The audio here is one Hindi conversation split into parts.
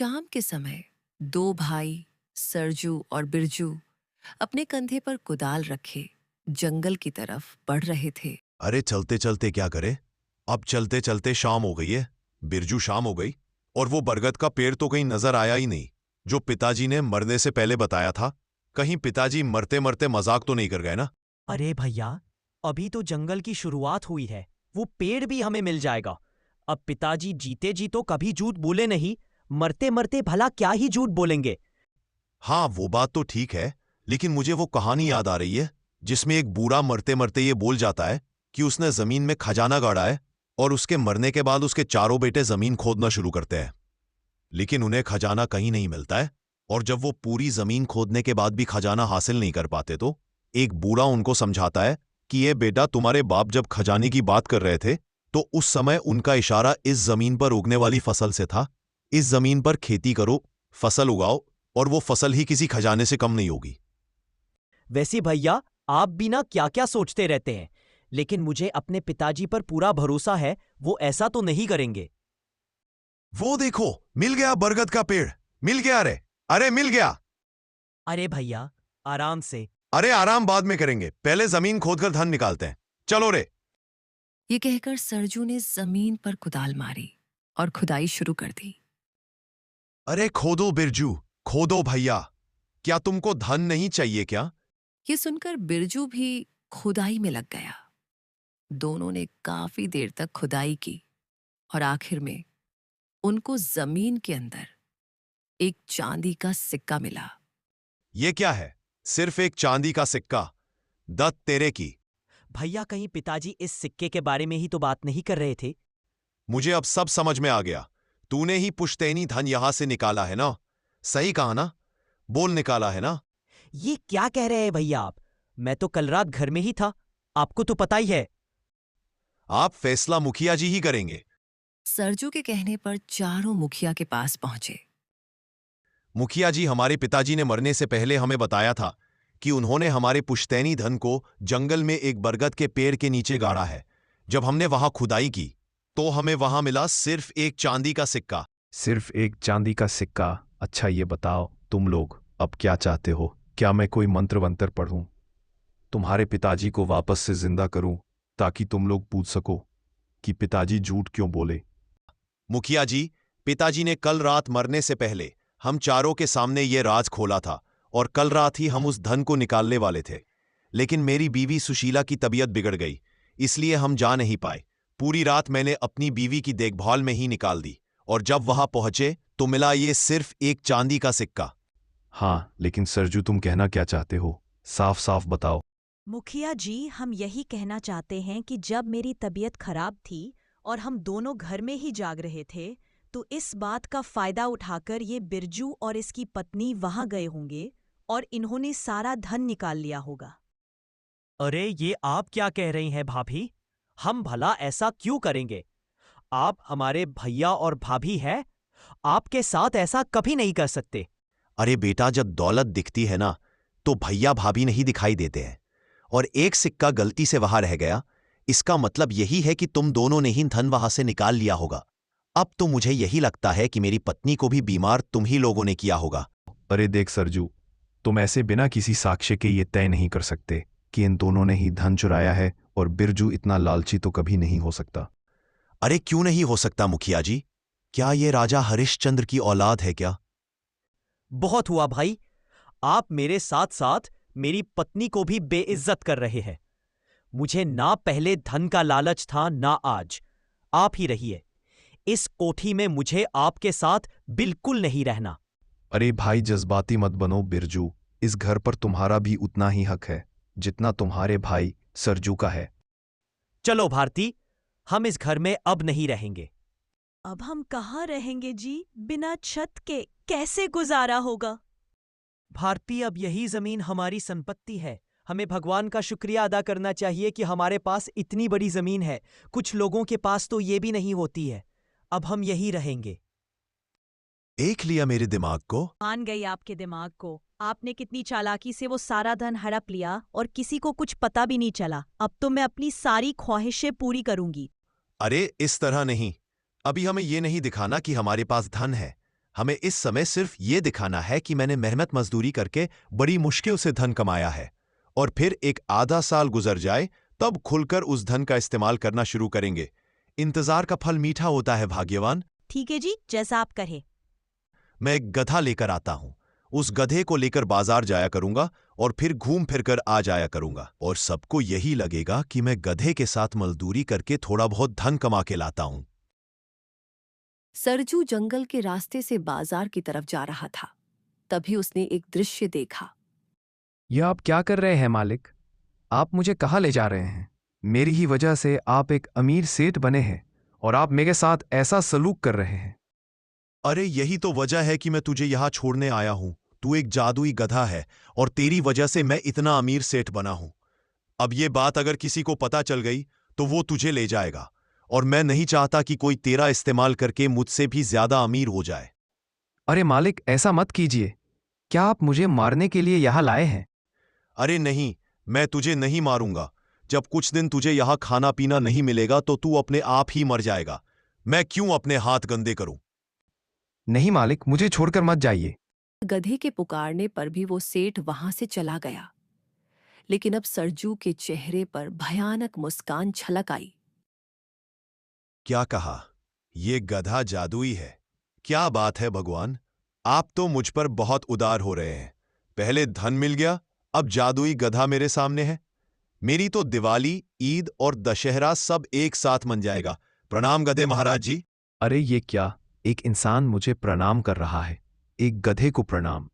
शाम के समय दो भाई सरजू और बिरजू अपने कंधे पर कुदाल रखे जंगल की तरफ बढ़ रहे थे। अरे चलते चलते क्या करे। अब चलते चलते शाम हो गई है। बिरजू शाम हो गई और वो बरगद का पेड़ तो कहीं नजर आया ही नहीं जो पिताजी ने मरने से पहले बताया था। कहीं पिताजी मरते मरते मजाक तो नहीं कर गए ना। अरे भैया, अभी तो जंगल की शुरुआत हुई है। वो पेड़ भी हमें मिल जाएगा। अब पिताजी जीते जी तो कभी झूठ बोले नहीं, मरते मरते भला क्या ही झूठ बोलेंगे। हाँ वो बात तो ठीक है, लेकिन मुझे वो कहानी याद आ रही है जिसमें एक बूढ़ा मरते मरते ये बोल जाता है कि उसने जमीन में खजाना गाड़ा है और उसके मरने के बाद उसके चारों बेटे जमीन खोदना शुरू करते हैं, लेकिन उन्हें खजाना कहीं नहीं मिलता है। और जब वो पूरी जमीन खोदने के बाद भी खजाना हासिल नहीं कर पाते तो एक बूढ़ा उनको समझाता है कि ये बेटा, तुम्हारे बाप जब खजाने की बात कर रहे थे तो उस समय उनका इशारा इस जमीन पर उगने वाली फसल से था। इस जमीन पर खेती करो, फसल उगाओ, और वो फसल ही किसी खजाने से कम नहीं होगी। वैसे भैया, आप भी ना क्या क्या सोचते रहते हैं, लेकिन मुझे अपने पिताजी पर पूरा भरोसा है, वो ऐसा तो नहीं करेंगे। वो देखो, मिल गया बरगद का पेड़। मिल गया रे। अरे मिल गया। अरे भैया, आराम से। अरे आराम बाद में करेंगे, पहले जमीन खोदकर धन निकालते हैं। चलो रे। ये कहकर सरजू ने जमीन पर कुदाल मारी और खुदाई शुरू कर दी। अरे खोदो बिरजू, खोदो भैया। क्या तुमको धन नहीं चाहिए क्या? ये सुनकर बिरजू भी खुदाई में लग गया। दोनों ने काफी देर तक खुदाई की और आखिर में उनको जमीन के अंदर एक चांदी का सिक्का मिला। ये क्या है? सिर्फ एक चांदी का सिक्का? दत्त तेरे की। भैया, कहीं पिताजी इस सिक्के के बारे में ही तो बात नहीं कर रहे थे? मुझे अब सब समझ में आ गया। तूने ही पुश्तैनी धन यहां से निकाला है ना? सही कहा ना? बोल, निकाला है ना? ये क्या कह रहे हैं भैया आप? मैं तो कल रात घर में ही था, आपको तो पता ही है। आप फैसला मुखिया जी ही करेंगे। सरजू के कहने पर चारों मुखिया के पास पहुंचे। मुखिया जी, हमारे पिताजी ने मरने से पहले हमें बताया था कि उन्होंने हमारे पुश्तैनी धन को जंगल में एक बरगद के पेड़ के नीचे गाड़ा है। जब हमने वहां खुदाई की तो हमें वहां मिला सिर्फ एक चांदी का सिक्का। सिर्फ एक चांदी का सिक्का? अच्छा ये बताओ, तुम लोग अब क्या चाहते हो? क्या मैं कोई मंत्र वंत्र पढ़ूं, तुम्हारे पिताजी को वापस से जिंदा करूं, ताकि तुम लोग पूछ सको कि पिताजी झूठ क्यों बोले? मुखिया जी, पिताजी ने कल रात मरने से पहले हम चारों के सामने ये राज खोला था और कल रात ही हम उस धन को निकालने वाले थे, लेकिन मेरी बीवी सुशीला की तबीयत बिगड़ गई, इसलिए हम जा नहीं पाए। पूरी रात मैंने अपनी बीवी की देखभाल में ही निकाल दी और जब वहां पहुंचे तो मिला ये सिर्फ एक चांदी का सिक्का। हाँ, लेकिन सरजू तुम कहना क्या चाहते हो? साफ साफ बताओ। मुखिया जी, हम यही कहना चाहते हैं कि जब मेरी तबीयत खराब थी और हम दोनों घर में ही जाग रहे थे, तो इस बात का फायदा उठाकर ये बिरजू और इसकी पत्नी वहां गए होंगे और इन्होंने सारा धन निकाल लिया होगा। अरे ये आप क्या कह रही हैं भाभी? हम भला ऐसा क्यों करेंगे? आप हमारे भैया और भाभी हैं, आपके साथ ऐसा कभी नहीं कर सकते। अरे बेटा, जब दौलत दिखती है ना तो भैया भाभी नहीं दिखाई देते हैं, और एक सिक्का गलती से वहां रह गया, इसका मतलब यही है कि तुम दोनों ने ही धन वहां से निकाल लिया होगा। अब तो मुझे यही लगता है कि मेरी पत्नी को भी बीमार तुम ही लोगों ने किया होगा। अरे देख सरजू, तुम ऐसे बिना किसी साक्ष्य के ये तय नहीं कर सकते कि इन दोनों ने ही धन चुराया है, और बिरजू इतना लालची तो कभी नहीं हो सकता। अरे क्यों नहीं हो सकता मुखिया जी? क्या ये राजा हरिश्चंद्र की औलाद है क्या? बहुत हुआ भाई, आप मेरे साथ साथ मेरी पत्नी को भी बेइज्जत कर रहे हैं। मुझे ना पहले धन का लालच था ना आज। आप ही रहिए। इस कोठी में मुझे आपके साथ बिल्कुल नहीं रहना। अरे भाई, जज्बाती मत बनो बिरजू। इस घर पर तुम्हारा भी उतना ही हक है जितना तुम्हारे भाई सरजू का है। चलो भारती, हम इस घर में अब नहीं रहेंगे। अब हम कहाँ रहेंगे जी? बिना छत के कैसे गुजारा होगा? भारती, अब यही जमीन हमारी संपत्ति है। हमें भगवान का शुक्रिया अदा करना चाहिए कि हमारे पास इतनी बड़ी जमीन है। कुछ लोगों के पास तो ये भी नहीं होती है। अब हम यही रहेंगे। देख लिया मेरे दिमाग को? मान गई आपके दिमाग को। आपने कितनी चालाकी से वो सारा धन हड़प लिया और किसी को कुछ पता भी नहीं चला। अब तो मैं अपनी सारी ख्वाहिशें पूरी करूंगी। अरे इस तरह नहीं। अभी हमें ये नहीं दिखाना कि हमारे पास धन है, हमें इस समय सिर्फ ये दिखाना है कि मैंने मेहनत मजदूरी करके बड़ी मुश्किल से धन कमाया है, और फिर एक आधा साल गुजर जाए तब खुलकर उस धन का इस्तेमाल करना शुरू करेंगे। इंतजार का फल मीठा होता है भाग्यवान। ठीक है जी, जैसा आप कहे। मैं एक गधा लेकर आता हूं। उस गधे को लेकर बाजार जाया करूंगा और फिर घूम फिरकर आ जाया करूंगा, और सबको यही लगेगा कि मैं गधे के साथ मजदूरी करके थोड़ा बहुत धन कमा के लाता हूं। सरजू जंगल के रास्ते से बाजार की तरफ जा रहा था। तभी उसने एक दृश्य देखा। यह आप क्या कर रहे हैं मालिक? आप मुझे कहाँ ले जा रहे हैं? मेरी ही वजह से आप एक अमीर सेठ बने हैं और आप मेरे साथ ऐसा सलूक कर रहे हैं। अरे यही तो वजह है कि मैं तुझे यहां छोड़ने आया हूं। तू एक जादुई गधा है और तेरी वजह से मैं इतना अमीर सेठ बना हूं। अब ये बात अगर किसी को पता चल गई तो वो तुझे ले जाएगा, और मैं नहीं चाहता कि कोई तेरा इस्तेमाल करके मुझसे भी ज्यादा अमीर हो जाए। अरे मालिक, ऐसा मत कीजिए। क्या आप मुझे मारने के लिए यहाँ लाए हैं? अरे नहीं, मैं तुझे नहीं मारूंगा। जब कुछ दिन तुझे यहां खाना पीना नहीं मिलेगा तो तू अपने आप ही मर जाएगा। मैं क्यों अपने हाथ गंदे करूं? नहीं मालिक, मुझे छोड़कर मत जाइए। गधे के पुकारने पर भी वो सेठ वहां से चला गया। लेकिन अब सरजू के चेहरे पर भयानक मुस्कान छलक आई। क्या कहा? ये गधा जादुई है? क्या बात है भगवान, आप तो मुझ पर बहुत उदार हो रहे हैं। पहले धन मिल गया, अब जादुई गधा मेरे सामने है। मेरी तो दिवाली, ईद और दशहरा सब एक साथ मन जाएगा। प्रणाम गधे महाराज जी। अरे ये क्या, एक इंसान मुझे प्रणाम कर रहा है, एक गधे को प्रणाम?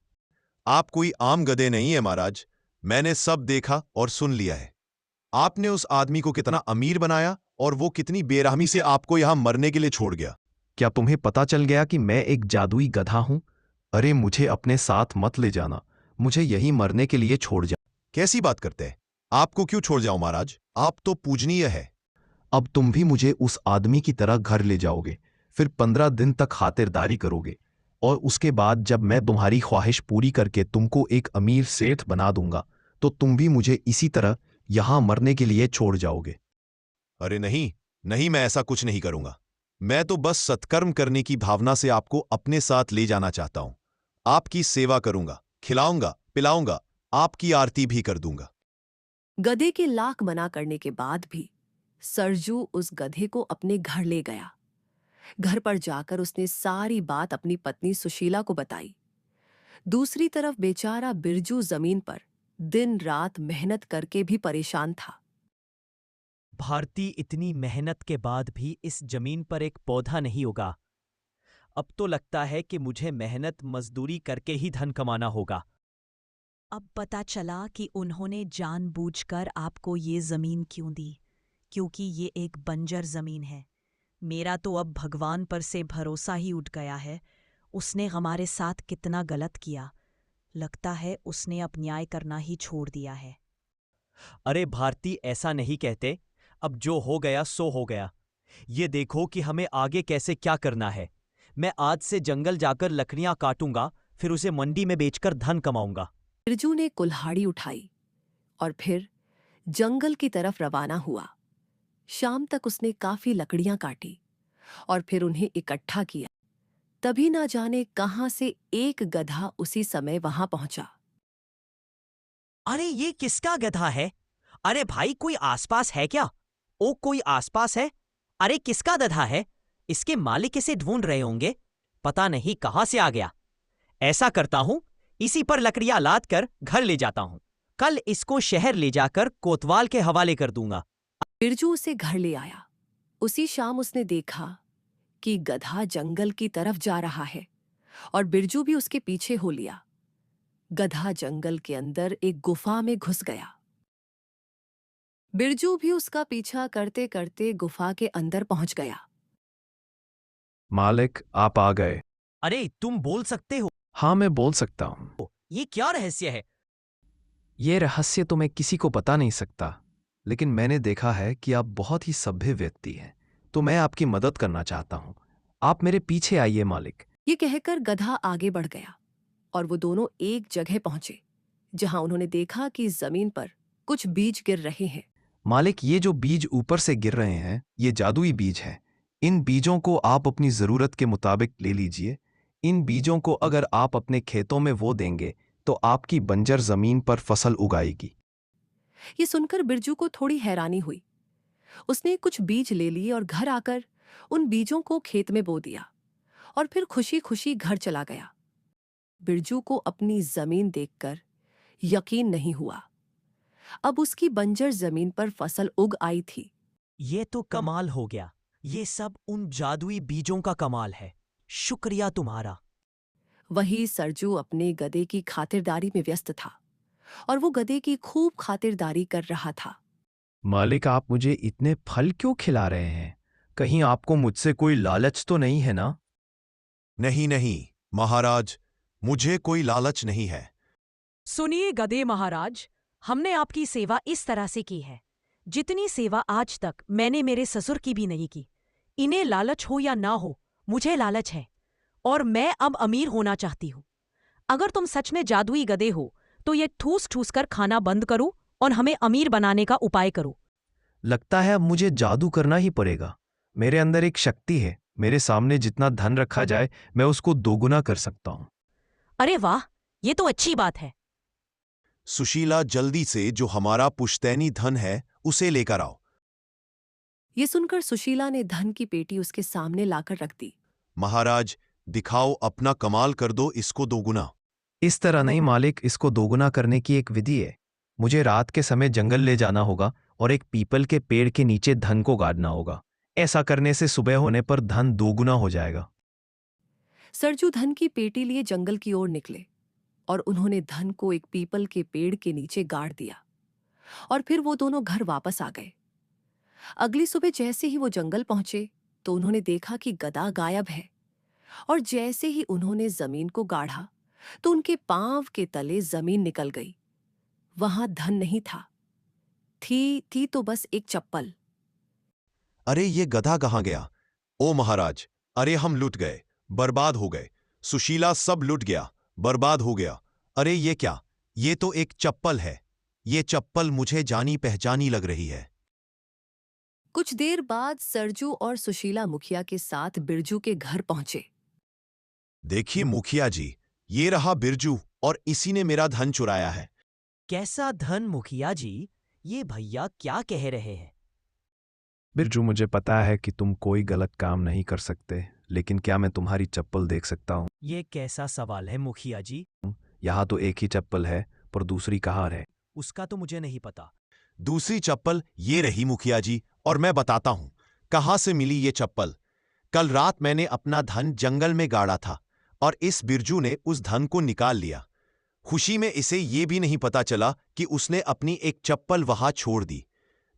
आप कोई आम गधे नहीं है महाराज। मैंने सब देखा और सुन लिया है। आपने उस आदमी को कितना अमीर बनाया और वो कितनी बेरहमी से आपको यहां मरने के लिए छोड़ गया। क्या तुम्हें पता चल गया कि मैं एक जादुई गधा हूं? अरे मुझे अपने साथ मत ले जाना, मुझे यहीं मरने के लिए छोड़ जा। कैसी बात करते हैं? आपको क्यों छोड़ जाऊं महाराज? आप तो पूजनीय है। अब तुम भी मुझे उस आदमी की तरह घर ले जाओगे, फिर 15 दिन तक खातिरदारी करोगे, और उसके बाद जब मैं तुम्हारी ख्वाहिश पूरी करके तुमको एक अमीर सेठ बना दूंगा तो तुम भी मुझे इसी तरह यहां मरने के लिए छोड़ जाओगे। अरे नहीं नहीं, मैं ऐसा कुछ नहीं करूंगा। मैं तो बस सत्कर्म करने की भावना से आपको अपने साथ ले जाना चाहता हूं। आपकी सेवा करूंगा, खिलाऊंगा, पिलाऊंगा, आपकी आरती भी कर दूंगा। गधे के लाख मना करने के बाद भी सरजू उस गधे को अपने घर ले गया। घर पर जाकर उसने सारी बात अपनी पत्नी सुशीला को बताई। दूसरी तरफ बेचारा बिरजू जमीन पर दिन रात मेहनत करके भी परेशान था। भारती, इतनी मेहनत के बाद भी इस जमीन पर एक पौधा नहीं उगा। अब तो लगता है कि मुझे मेहनत मजदूरी करके ही धन कमाना होगा। अब पता चला कि उन्होंने जानबूझकर आपको ये जमीन क्यों दी, क्योंकि ये एक बंजर जमीन है। मेरा तो अब भगवान पर से भरोसा ही उठ गया है। उसने हमारे साथ कितना गलत किया। लगता है उसने अब न्याय करना ही छोड़ दिया है। अरे भारती, ऐसा नहीं कहते। अब जो हो गया सो हो गया। ये देखो कि हमें आगे कैसे क्या करना है। मैं आज से जंगल जाकर लकड़ियां काटूंगा, फिर उसे मंडी में बेचकर धन कमाऊंगा। बिरजू ने कुल्हाड़ी उठाई और फिर जंगल की तरफ रवाना हुआ। शाम तक उसने काफी लकड़ियां काटी और फिर उन्हें इकट्ठा किया। तभी ना जाने कहां से एक गधा उसी समय वहां पहुंचा। अरे ये किसका गधा है? अरे भाई, कोई आसपास है क्या? ओ, कोई आसपास है? अरे किसका गधा है? इसके मालिक इसे ढूंढ रहे होंगे। पता नहीं कहां से आ गया। ऐसा करता हूं, इसी पर लकड़ियां लाद कर घर ले जाता हूं। कल इसको शहर ले जाकर कोतवाल के हवाले कर दूंगा। बिरजू उसे घर ले आया। उसी शाम उसने देखा कि गधा जंगल की तरफ जा रहा है और बिरजू भी उसके पीछे हो लिया। गधा जंगल के अंदर एक गुफा में घुस गया। बिरजू भी उसका पीछा करते करते गुफा के अंदर पहुंच गया। मालिक, आप आ गए। अरे तुम बोल सकते हो? हाँ, मैं बोल सकता हूँ। ये क्या रहस्य है? ये रहस्य तो मैं किसी को बता नहीं सकता, लेकिन मैंने देखा है कि आप बहुत ही सभ्य व्यक्ति हैं, तो मैं आपकी मदद करना चाहता हूँ। आप मेरे पीछे आइए मालिक। ये कहकर गधा आगे बढ़ गया और वो दोनों एक जगह पहुंचे जहां उन्होंने देखा कि जमीन पर कुछ बीज गिर रहे हैं। मालिक, ये जो बीज ऊपर से गिर रहे हैं, ये जादुई बीज हैं। इन बीजों को आप अपनी जरूरत के मुताबिक ले लीजिए। इन बीजों को अगर आप अपने खेतों में वो देंगे तो आपकी बंजर जमीन पर फसल उगाएगी। ये सुनकर बिरजू को थोड़ी हैरानी हुई। उसने कुछ बीज ले लिए और घर आकर उन बीजों को खेत में बो दिया और फिर खुशी खुशी घर चला गया। बिरजू को अपनी जमीन देखकर यकीन नहीं हुआ। अब उसकी बंजर जमीन पर फसल उग आई थी। ये तो कमाल हो गया। ये सब उन जादुई बीजों का कमाल है। शुक्रिया तुम्हारा। वही सरजू अपने गधे की खातिरदारी में व्यस्त था और वो गधे की खूब खातिरदारी कर रहा था। मालिक, आप मुझे इतने फल क्यों खिला रहे हैं? कहीं आपको मुझसे कोई लालच तो नहीं है ना? नहीं नहीं महाराज, मुझे कोई लालच नहीं है। सुनिए गधे महाराज, हमने आपकी सेवा इस तरह से की है जितनी सेवा आज तक मैंने मेरे ससुर की भी नहीं की। इन्हें लालच हो या ना हो, मुझे लालच है और मैं अब अमीर होना चाहती हूँ। अगर तुम सच में जादुई गधे हो तो ये ठूस ठूस कर खाना बंद करो और हमें अमीर बनाने का उपाय करो। लगता है अब मुझे जादू करना ही पड़ेगा। मेरे अंदर एक शक्ति है, मेरे सामने जितना धन रखा जाए मैं उसको दोगुना कर सकता हूँ। अरे वाह, ये तो अच्छी बात है। सुशीला, जल्दी से जो हमारा पुश्तैनी धन है उसे लेकर आओ। ये सुनकर सुशीला ने धन की पेटी उसके सामने लाकर रख दी। महाराज, दिखाओ, अपना कमाल कर दो, इसको दोगुना। इस तरह नहीं मालिक, इसको दोगुना करने की एक विधि है। मुझे रात के समय जंगल ले जाना होगा और एक पीपल के पेड़ के नीचे धन को गाड़ना होगा। ऐसा करने से सुबह होने पर धन दोगुना हो जाएगा। सरजू धन की पेटी लिए जंगल की ओर निकले और उन्होंने धन को एक पीपल के पेड़ के नीचे गाड़ दिया और फिर वो दोनों घर वापस आ गए। अगली सुबह जैसे ही वो जंगल पहुंचे तो उन्होंने देखा कि गधा गायब है और जैसे ही उन्होंने जमीन को गाढ़ा तो उनके पांव के तले जमीन निकल गई। वहां धन नहीं था। थी तो बस एक चप्पल। अरे ये गधा कहाँ गया? ओ महाराज, अरे हम लुट गए, बर्बाद हो गए। सुशीला, सब लुट गया, बर्बाद हो गया। अरे ये क्या? ये तो एक चप्पल है। ये चप्पल मुझे जानी पहचानी लग रही है। कुछ देर बाद सरजू और सुशीला मुखिया के साथ बिरजू के घर पहुंचे। देखिए मुखिया जी, ये रहा बिरजू और इसी ने मेरा धन चुराया है। कैसा धन मुखिया जी? ये भैया क्या कह रहे हैं? बिरजू, मुझे पता है कि तुम कोई गलत काम नहीं कर सकते, लेकिन क्या मैं तुम्हारी चप्पल देख सकता हूँ? ये कैसा सवाल है मुखिया जी? यहाँ तो एक ही चप्पल है, पर दूसरी कहाँ है? उसका तो मुझे नहीं पता। दूसरी चप्पल ये रही मुखिया जी, और मैं बताता हूं कहां से मिली ये चप्पल। कल रात मैंने अपना धन जंगल में गाड़ा था और इस बिरजू ने उस धन को निकाल लिया। खुशी में इसे ये भी नहीं पता चला कि उसने अपनी एक चप्पल वहां छोड़ दी,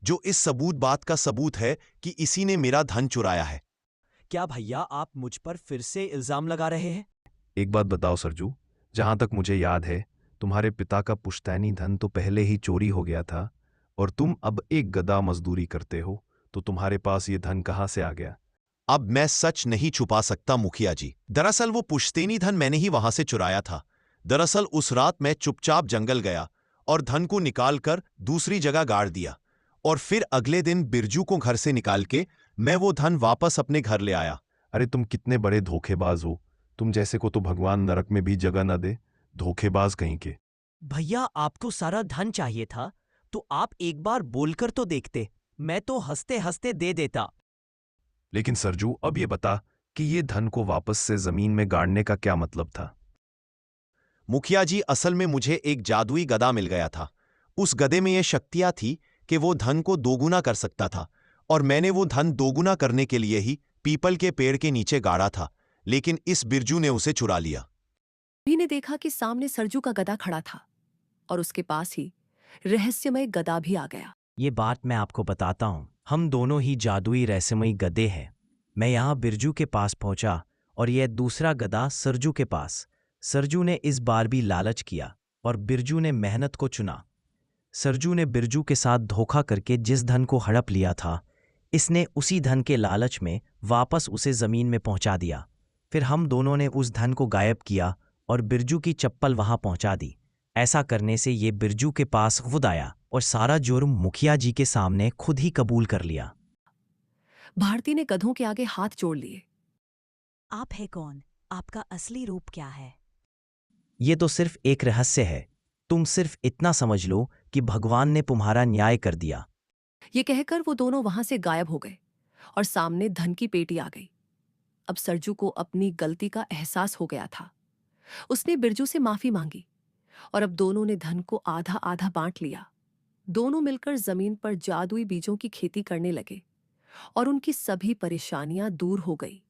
जो इस बात का सबूत है कि इसी ने मेरा धन चुराया है। क्या भैया आप मुझ पर फिर से इल्जाम लगा रहे हैं? एक बात बताओ सरजू, जहां तक मुझे याद है तुम्हारे पिता का पुश्तैनी धन तो पहले ही चोरी हो गया था और तुम अब एक गधा मजदूरी करते हो, तो तुम्हारे पास ये धन कहां से आ गया? अब मैं सच नहीं छुपा सकता मुखिया जी। दरअसल वो पुश्तैनी धन मैंने ही वहां से चुराया था। दरअसल उस रात मैं चुपचाप जंगल गया और धन को निकालकर दूसरी जगह गाड़ दिया और फिर अगले दिन बिरजू को घर से निकाल के मैं वो धन वापस अपने घर ले आया। अरे तुम कितने बड़े धोखेबाज हो। तुम जैसे को तो भगवान नरक में भी जगह न दे। धोखेबाज कहीं के। भैया आपको सारा धन चाहिए था तो आप एक बार बोलकर तो देखते, मैं तो हंसते हंसते दे देता। लेकिन सरजू, अब ये बता कि ये धन को वापस से जमीन में गाड़ने का क्या मतलब था? मुखिया जी, असल में मुझे एक जादुई गधा मिल गया था। उस गधे में ये शक्तियां थी कि वो धन को दोगुना कर सकता था और मैंने वो धन दोगुना करने के लिए ही पीपल के पेड़ के नीचे गाड़ा था, लेकिन इस बिरजू ने उसे चुरा लिया। भी ने देखा कि सामने सरजू का गधा खड़ा था और उसके पास ही रहस्यमय गधा भी आ गया। ये बात मैं आपको बताता हूँ, हम दोनों ही जादुई रहस्यमयी गधे हैं। मैं यहाँ बिरजू के पास पहुंचा और यह दूसरा गधा सरजू के पास। सरजू ने इस बार भी लालच किया और बिरजू ने मेहनत को चुना। सरजू ने बिरजू के साथ धोखा करके जिस धन को हड़प लिया था, इसने उसी धन के लालच में वापस उसे जमीन में पहुंचा दिया। फिर हम दोनों ने उस धन को गायब किया और बिरजू की चप्पल वहां पहुंचा दी। ऐसा करने से ये बिरजू के पास खुद आया और सारा जुर्म मुखिया जी के सामने खुद ही कबूल कर लिया। भारती ने गधों के आगे हाथ जोड़ लिए। आप है कौन? आपका असली रूप क्या है? ये तो सिर्फ एक रहस्य है। तुम सिर्फ इतना समझ लो कि भगवान ने तुम्हारा न्याय कर दिया। ये कहकर वो दोनों वहां से गायब हो गए और सामने धन की पेटी आ गई। अब सरजू को अपनी गलती का एहसास हो गया था। उसने बिरजू से माफी मांगी और अब दोनों ने धन को आधा आधा बांट लिया। दोनों मिलकर जमीन पर जादुई बीजों की खेती करने लगे और उनकी सभी परेशानियां दूर हो गई।